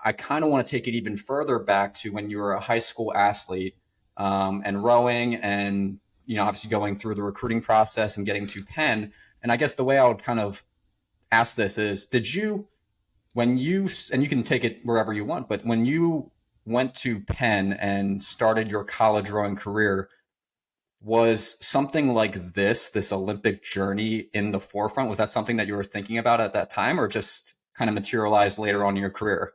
I kind of want to take it even further back to when you were a high school athlete, and rowing, and obviously going through the recruiting process and getting to Penn. And I guess the way I would kind of ask this is, did you, when you, and you can take it wherever you want, but when you went to Penn and started your college rowing career, was something like this Olympic journey in the forefront? Was that something that you were thinking about at that time, or just kind of materialized later on in your career?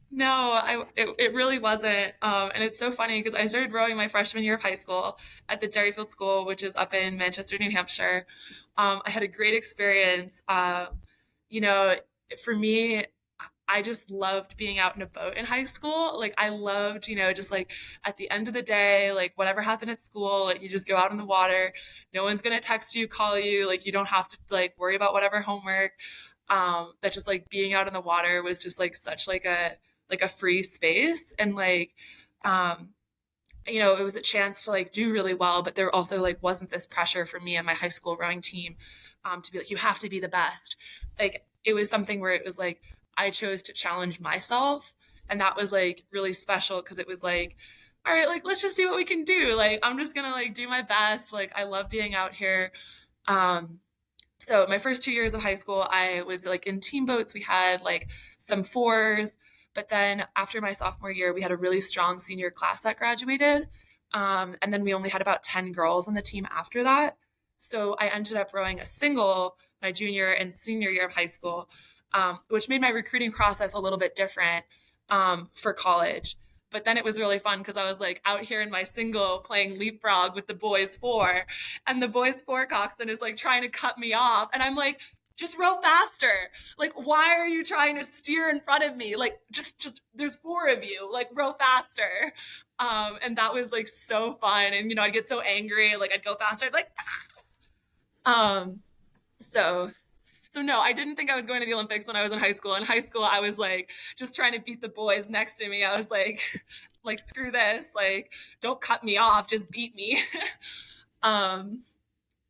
No, it really wasn't. And it's so funny because I started rowing my freshman year of high school at the Dairyfield School, which is up in Manchester, New Hampshire. I had a great experience. You know, for me, I just loved being out in a boat in high school. Like I loved, just like at the end of the day, like whatever happened at school, like you just go out in the water. No one's gonna text you, call you, like you don't have to like worry about whatever homework. That just like being out in the water was just like such like a free space and um it was a chance to like do really well, but there also like wasn't this pressure for me and my high school rowing team to be like, you have to be the best. Like it was something where it was like I chose to challenge myself, and that was like really special because it was like, all right, like let's just see what we can do. Like I'm just gonna like do my best. Like I love being out here. um so my first 2 years of high school, I was like in team boats. We had like some fours, but then after my sophomore year, we had a really strong senior class that graduated. And then we only had about 10 girls on the team after that. So I ended up rowing a single my junior and senior year of high school, which made my recruiting process a little bit different for college. But then it was really fun because I was like out here in my single playing leapfrog with the boys four, and the boys four coxswain is like trying to cut me off, and I'm like, just row faster. Like, why are you trying to steer in front of me? Like, just there's four of you. Like, row faster. And that was like so fun. And I'd get so angry. Like, I'd go faster. I'd be like, um, so so no, I didn't think I was going to the Olympics when I was in high school. In high school, I was like just trying to beat the boys next to me. I was like, like screw this, like don't cut me off, just beat me. um,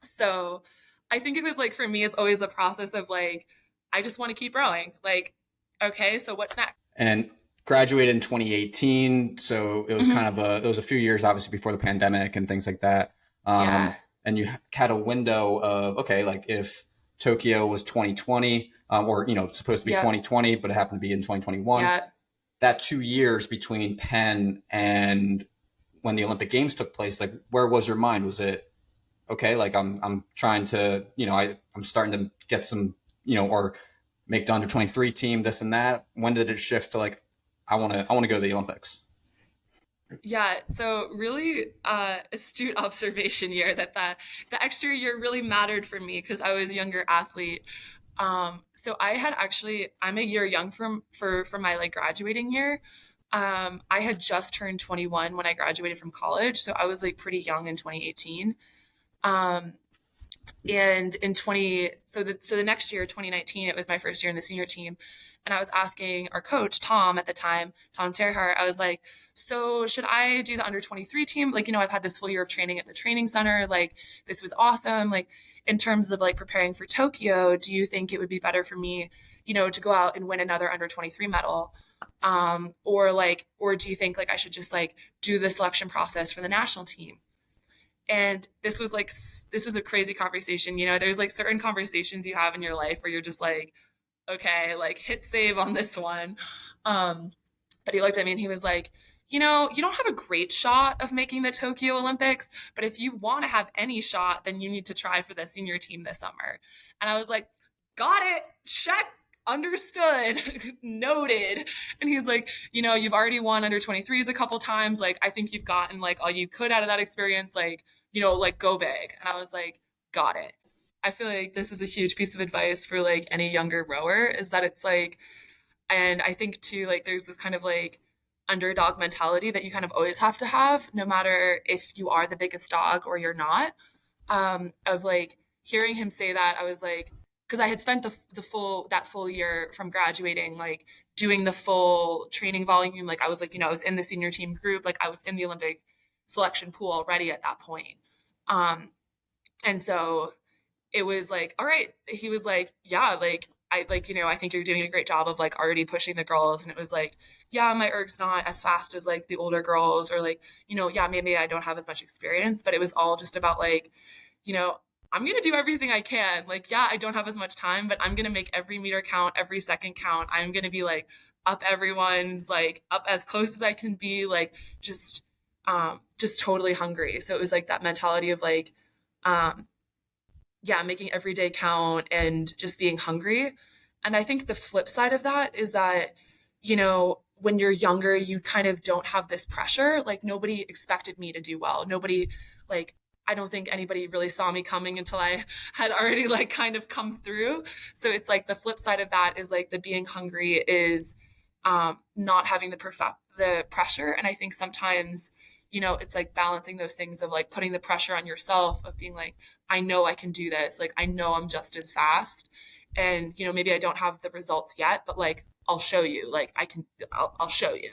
so I think it was like for me, it's always a process of like I just want to keep rowing. Like, okay, so what's next? And graduated in 2018, so it was kind Mm-hmm. of it was a few years obviously before the pandemic and things like that. Yeah, And you had a window of, okay, like if Tokyo was 2020, or supposed to be yeah, 2020 but it happened to be in 2021, yeah. that 2 years between Penn and when the Olympic Games took place, like where was your mind? Was it, okay, like I'm trying to, I'm starting to get some, or make the under 23 team, this and that? When did it shift to like, I want to go to the Olympics? Yeah, so really astute observation here that the extra year really mattered for me because I was a younger athlete. So I had actually I'm a year young for my like graduating year. I had just turned 21 when I graduated from college, so I was like pretty young in 2018. Um, and in 20 so the next year 2019, it was my first year in the senior team, and I was asking our coach Tom at the time, Tom Terhart. I was like, so should I do the under 23 team? Like, I've had this full year of training at the training center, like this was awesome. Like in terms of like preparing for Tokyo, do you think it would be better for me, to go out and win another under 23 medal? Or do you think like I should just like do the selection process for the national team? And this was a crazy conversation. There's like certain conversations you have in your life where you're just like, okay, like hit save on this one. um but he looked at me and he was like, you don't have a great shot of making the Tokyo Olympics, but if you want to have any shot, then you need to try for the senior team this summer. And I was like, got it, check, understood, noted. And he's like, you've already won under 23s a couple times. Like, I think you've gotten like all you could out of that experience. Like, like go big. And I was like, got it. I feel like this is a huge piece of advice for like any younger rower, is that it's like, and I think too, like there's this kind of like underdog mentality that you kind of always have to have, no matter if you are the biggest dog or you're not. Of like hearing him say that, I was like, because I had spent the full year from graduating, like doing the full training volume. Like I was like, I was in the senior team group, like I was in the Olympic selection pool already at that point. Um, and so it was like, all right. He was like, yeah, like I like, I think you're doing a great job of like already pushing the girls. And it was like, yeah, my erg's not as fast as like the older girls, or like, yeah, maybe I don't have as much experience, but it was all just about like, you know, I'm going to do everything I can. Like, yeah, I don't have as much time, but I'm going to make every meter count, every second count. I'm going to be like up everyone's, like up as close as I can be, like just totally hungry. So it was like that mentality of like, um, yeah, making every day count and just being hungry. And I think the flip side of that is that, when you're younger, you kind of don't have this pressure. Like nobody expected me to do well. Nobody, like, I don't think anybody really saw me coming until I had already like kind of come through. So it's like the flip side of that is like the being hungry is not having the pressure. And I think sometimes, it's like balancing those things of like putting the pressure on yourself of being like, I know I can do this. Like, I know I'm just as fast. And, maybe I don't have the results yet, but like, I'll show you. Like, I'll show you.